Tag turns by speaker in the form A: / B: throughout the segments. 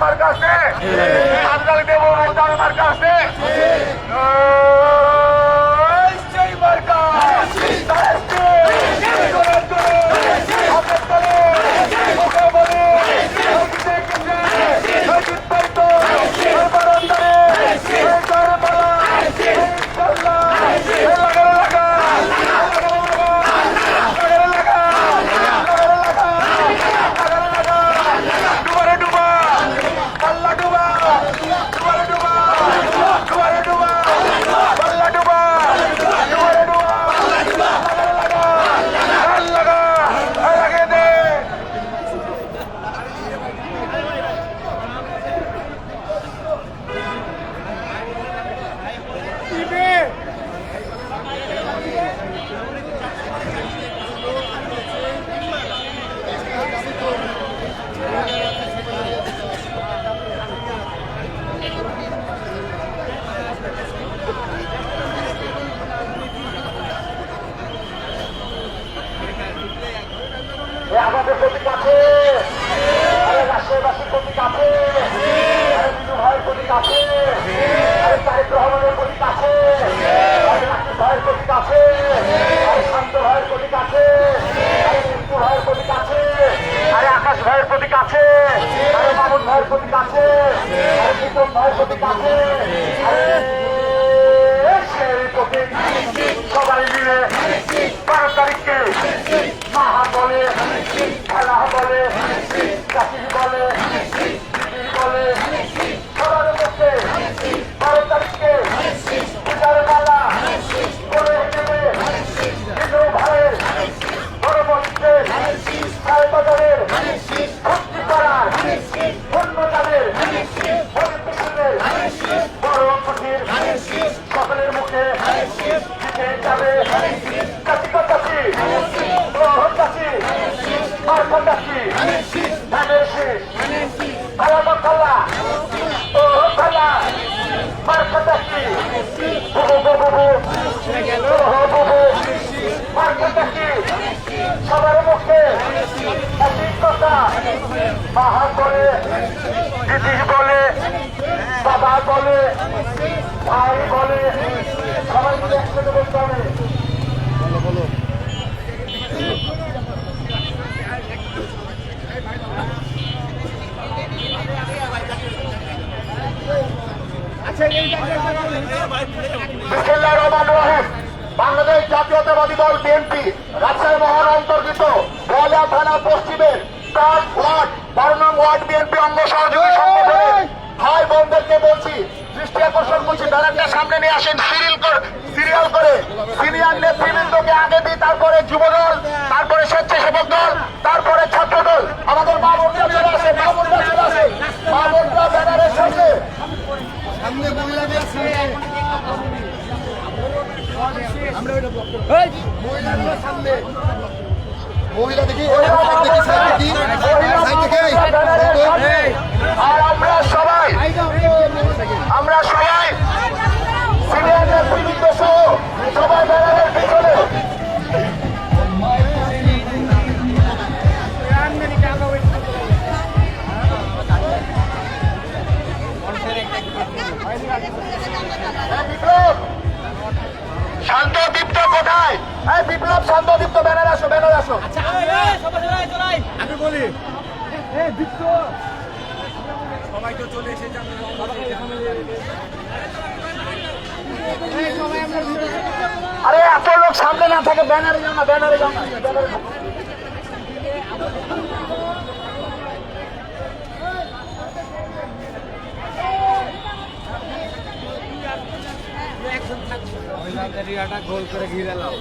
A: মার্কা আছে, মার্কা আছে, সেই মার্কা আমাদের প্রতি কাছে, রাজশাহীবাসীর প্রতি কাছে, বিজু ভাইয়ের প্রতি কাছে, তারেক রহমানের প্রতি কাছে, রাকিব ভাইয়ের প্রতি কাছে, শান্ত ভাইয়ের প্রতি কাছে, রিঙ্কু ভাইয়ের প্রতি কাছে, আকাশ ভাইয়ের প্রতি কাছে, মামুন ভাইয়ের প্রতি কাছে, প্রীতম ভাইয়ের প্রতি কাছে, সবাই মিলে 12 তারিখকে মাহা বলে, খেলা বলে, চাকরি বলে, বলে সবার মধ্যে 12 তারিখকে পূজার মালা করে দেবে বিজু ভাইয়ের পরবর্তীতে বাজারের ভর্তি করার অন্যতাদের বড় কুঠির সকলের মুখে দিতে যাবে কাছি কাছি চাষি মার্কা চাষি ধানের শেষ খালা খালা ও খালা মার্কা চাষি বুবু বুবু বুবু মার্কা চাষি সবার মুখে একই কথা মাহা বলে, দিদি বলে, বাবা বলে, ভাই বলে, সবাই মিলে একসাথে বলতে হবে। বাংলাদেশ জাতীয়তাবাদী দল বিএনপি রাজশাহী মহানগর অন্তর্গত বোয়ালিয়া থানা পশ্চিমের 12 নং ওয়ার্ড বিএনপি অঙ্গ সহযোগী সংগঠনের ভাই বোনদেরকে বলছি, দৃষ্টি আকর্ষণ করছি, ব্যানারটা সামনে নিয়ে আসেন, সিরিয়াল করে সিনিয়র নেতৃবৃন্দকে আগে দিই, তারপরে যুবদল, তারপরে স্বেচ্ছাসেবক দল, তারপরে ছাত্র দল। আমাদের মা বোনরা চলে আসে, মা বোনরা চলে আসে, মা বোনরা ব্যানারের সামনে সামনে মহিলাদের সামনে মহিলা দেখি, আর আমরা সবাই সিনিয়র নেতৃবৃন্দ সহ সবাই ব্যানারের পিছনে শান্তদীপ্ত কোথায়? বিপ্লব শান্তদীপ্ত ব্যানার আসো, ব্যানার আসো। আমি বলি সবাই তো চলে এসেছে, আরে এত লোক সামনে না থাকে, ব্যানারে যাও না, ব্যানারে যাও না, ব্যানারে মহিলাদের গোল করে ঘিরে লাও।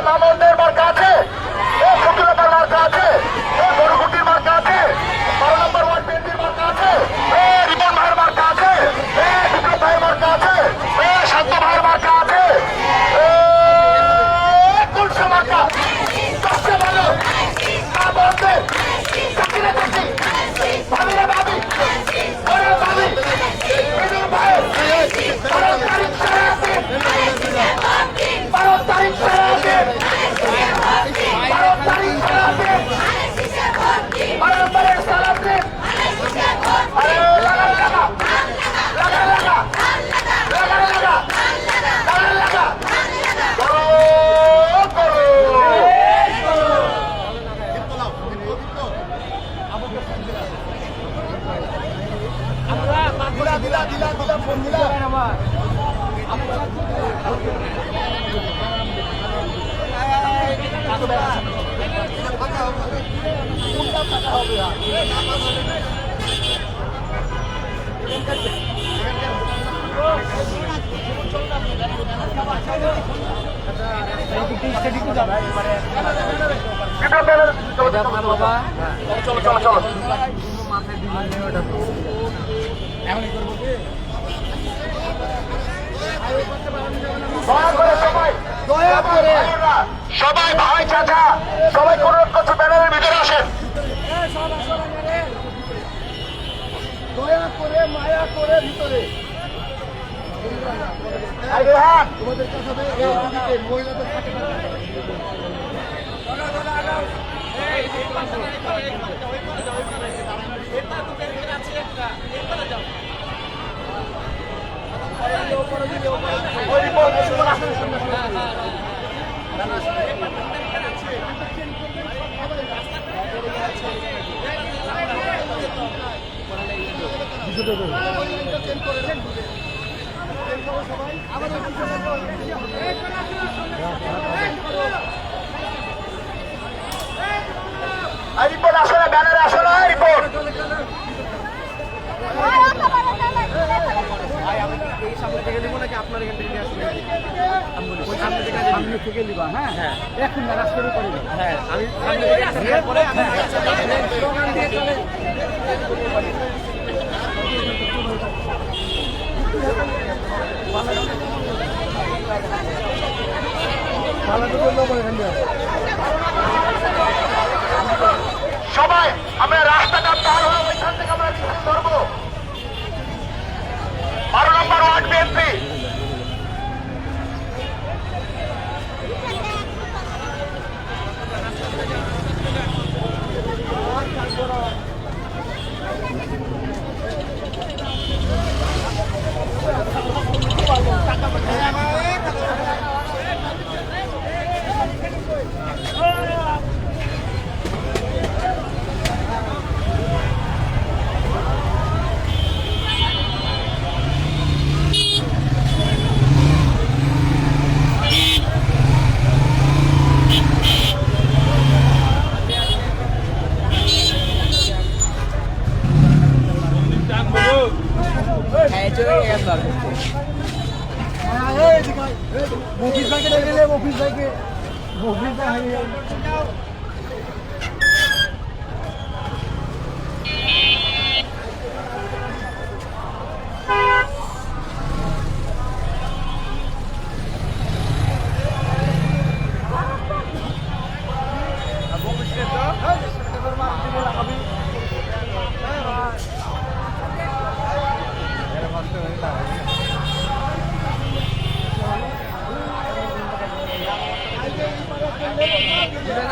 A: মামুনদের মার্কা আছে, ফতুল্লার মার্কা আছে, গরুকুটির মার্কা আছে, 12 নম্বর ওয়ার্ড বিএনপির মার্কা আছে, রিপন ভাইয়ের মার্কা আছে, বিপ্লব ভাইয়ের মার্কা আছে, শান্ত ভাইয়ের মার্কা আছে, চলো চলো চলো সবাই ভাই চাচা সবাই অনুরোধ করছে ব্যানারের ভিতরে আসেন। দয়া করে মায়া করে ভিতরে তোমাদের কাছে মহিলাদের রিপোর্ট আসে না, ব্যানারে আসে না রিপোর্ট। সামনে থেকে নিবো নাকি আপনার এখান থেকে নিয়ে আসবেন? সামনে থেকে নিবা। হ্যাঁ হ্যাঁ এখন না রাস্তা করে হ্যাঁ আমি সামনে থেকে পরে স্লোগান দিয়ে চলে সবাই আমরা রাস্তাটা পার হয়ে ওইখান থেকে আমরা ধরবো 12 নম্বর ওয়ার্ড বিএনপি। মফিজ ভাইকে দেখলে মফিজ ভাইকে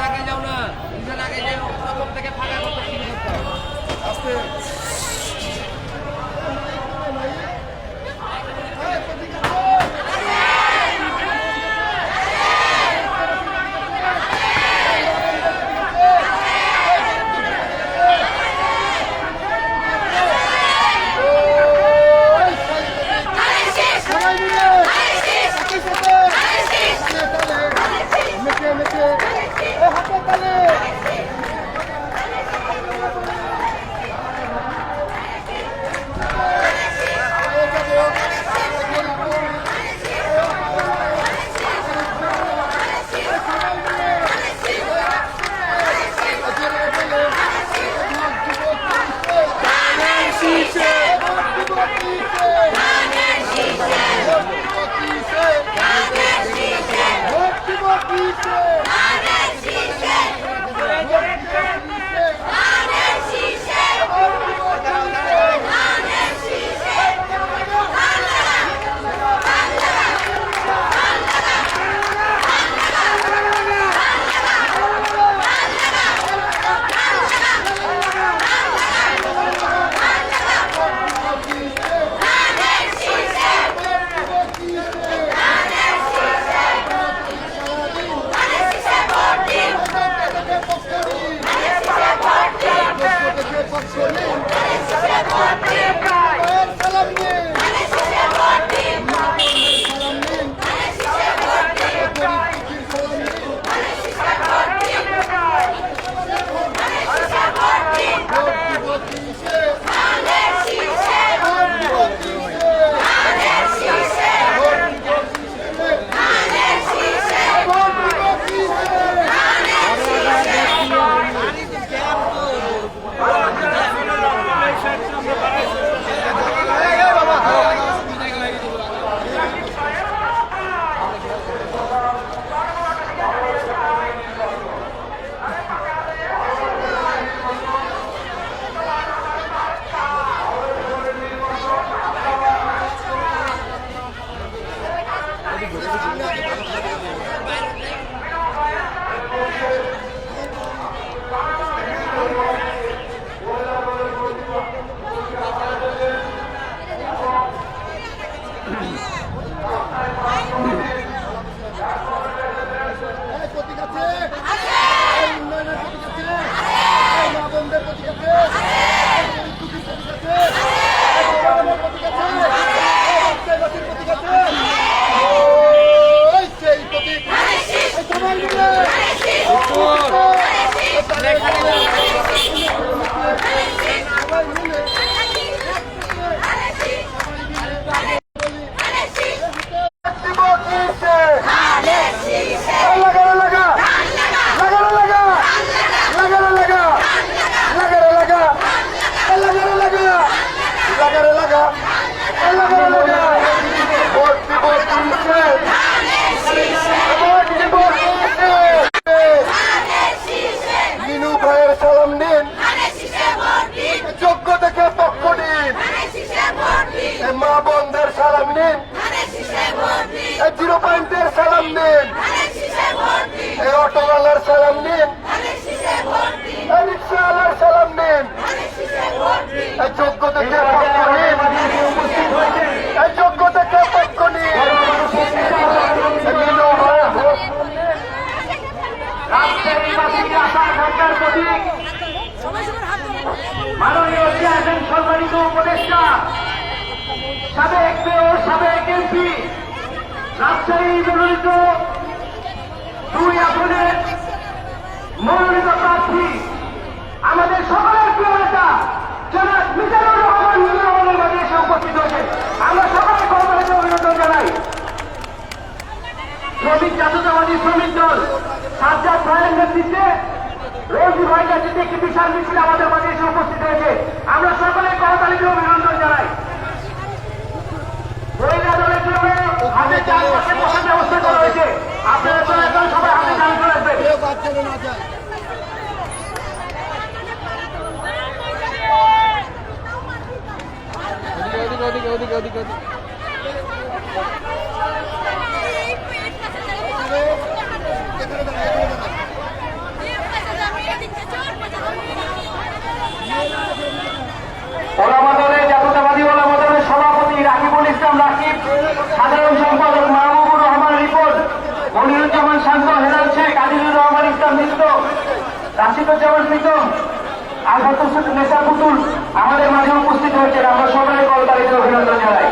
A: আগে যাও না, আগে যাও, প্রথম থেকে ফাঁকা করতে শুরু করতে হবে। আস্তে মা বোনদের সালাম নিন, 0 পয়েন্টের সালাম নিন, এই অটোওয়ালার সালাম নিন, এই রিক্সাওয়ালার সালাম নিন, এই যোগ্য থেকে পক্ষ নিন, এই যোগ্য থেকে পক্ষ নিন।
B: মাননীয় চেয়ারম্যান সম্মানিত উপদেষ্টা সাবেক মেয়র সাবেক এমপি রাজশাহী মনোনীত 2 আসনের মনোনীত প্রার্থী আমাদের সকলের প্রিয় নেতা জনাব মিজানুর রহমান মিজানুরের মাঝে এসে উপস্থিত হয়েছে। আমরা সকলে কর্মসূচিতে অভিনন্দন জানাই। শ্রমিক জাতীয়তাবাদী শ্রমিক দল সাজ্জাদ ভাইয়ের নেতৃত্বে রোজি ভাই নেতৃত্বে একটি বিশাল মিছিল আমাদের মাঝে এসে উপস্থিত হয়েছে। আমরা সকলে করতালিতে অভিনন্দন জানাই। মহিলা দলের জন্য হাতে চারপাশে বসার ব্যবস্থা করা হয়েছে। আপনারা তো এখন সবাই হাতে চান করে আসবেন। ওলামা দলের জাতীয়তাবাদী ওলামা দলের সভাপতি রাকিবুল ইসলাম রাকিব, সাধারণ সম্পাদক মাহবুবুর রহমান রিপন, মনিরুজ্জামান শান্ত, হেলাল শেখ, আজিজুর রহমান ইসলাম মিত্র, রাশিদুজ্জামান প্রীতম, আলফাতুল নেসা পুতুল আমাদের মাঝে উপস্থিত হয়েছেন। আমরা সবাই করতালিতে অভিনন্দন জানাই।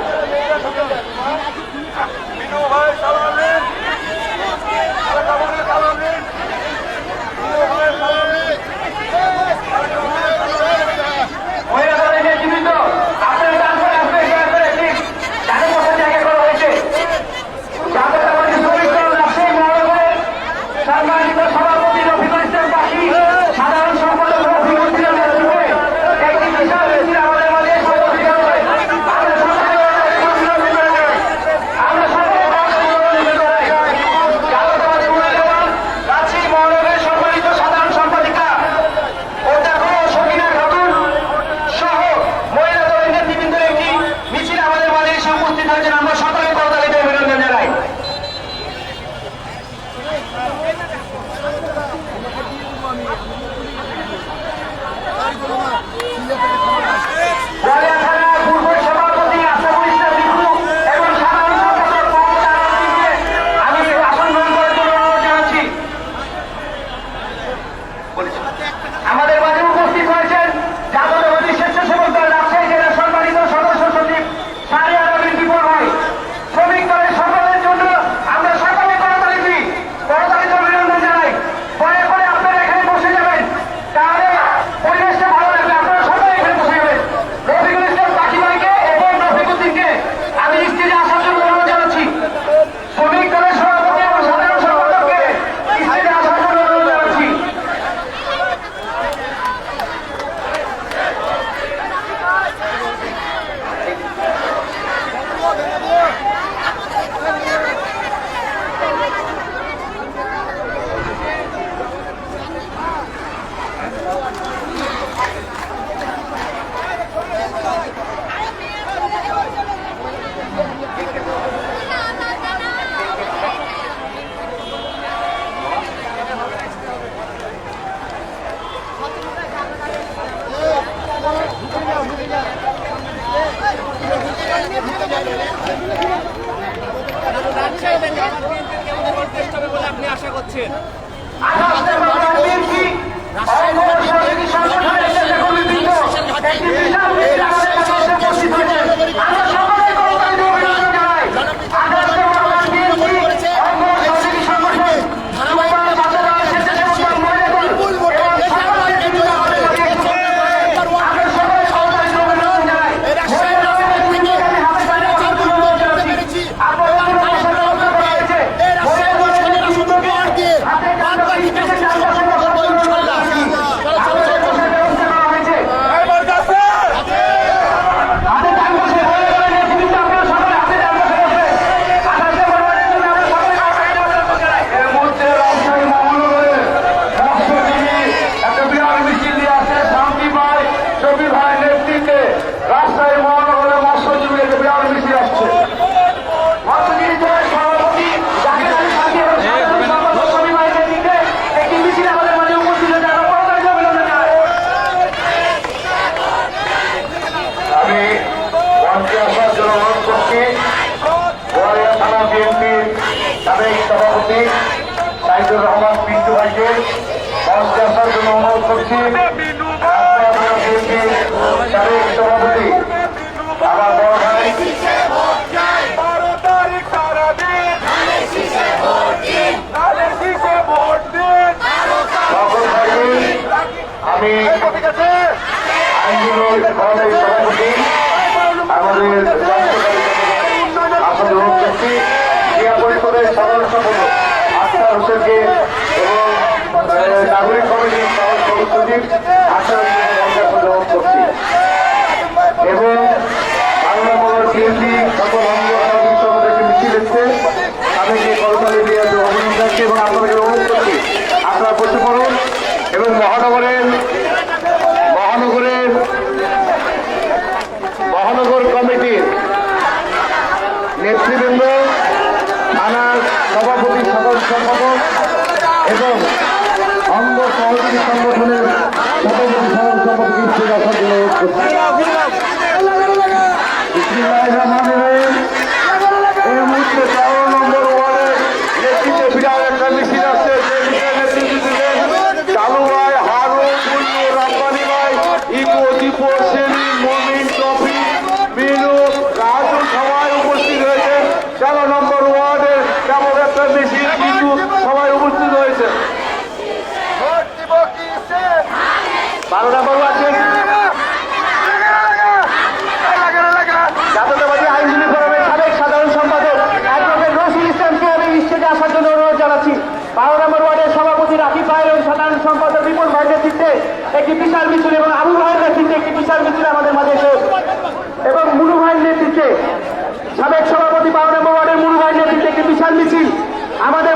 C: আসেন।
B: সভাপতি সাইদুর রহমান পিন্টু ভাইকে মঞ্চে আসার জন্য অনুরোধ করছি। সাবেক সভাপতি আমার বড় ভাই সকল ভাইকে আমি আইনজীবী সভাপতি আমাদের আসলে অনুরোধ করছি ক্রিয়া পরিষদের সাধারণ সম্পাদক আখতার হোসেনকে এবং নাগরিক কমিটির সচিব আখতার হোসেনকে অনুরোধ করছি এবং বাংলা মোটর বিএনপি সকল অঙ্গ সদস্যদের মিছিল এসছে তাদেরকে করতালি দিয়ে অভিনন্দন জানাচ্ছি এবং আপনাদেরকে অনুরোধ করছি আপনারা বসে পড়ুন এবং মহানগর কমিটির নেতৃবৃন্দ থানার সভাপতি সাধারণ সম্পাদক এবং অঙ্গ সহযোগী সংগঠনের সভাপতি সাধারণ সম্পাদক হিসেবে আসার জন্য অনুরোধ করছি। এই মুহূর্তে 13 নম্বর ওয়ার্ডের নেতৃত্বে বিরাট একটা মিছিল আছে। চালু ভাই, হারুন, বুল্লু, রাব্বানি ভাই, ইকো, দীপু, সেলিম, মমিন, টফি, মিনু, রাজু সবাই উপস্থিত হয়েছে। 13 নম্বর ওয়ার্ডের কেমন একটা মিছিল কিন্তু সবাই উপস্থিত হয়েছে। 12 নম্বর ওয়ার্ডের জাতীয়তাবাদী আইনজীবী ফোরামের সাবেক সাধারণ সম্পাদক অ্যাডভোকেট রশিদ ইসলামকে আমি স্টেজে আসার জন্য অনুরোধ জানাচ্ছি। 12 নম্বর ওয়ার্ডের সভাপতি রাকিব ভাই এবং সাধারণ সম্পাদক বিপুল ভাইয়ের নেতৃত্বে একটি বিশাল মিছিল এবং আবু ভাইয়ের নেতৃত্বে একটি বিশাল মিছিল আমাদের মাঝে এসে এবং মুনু ভাইয়ের নেতৃত্বে সাবেক সভাপতি 12 নম্বর ওয়ার্ডের মুনু ভাইয়ের নেতৃত্বে একটি বিশাল মিছিল আমাদের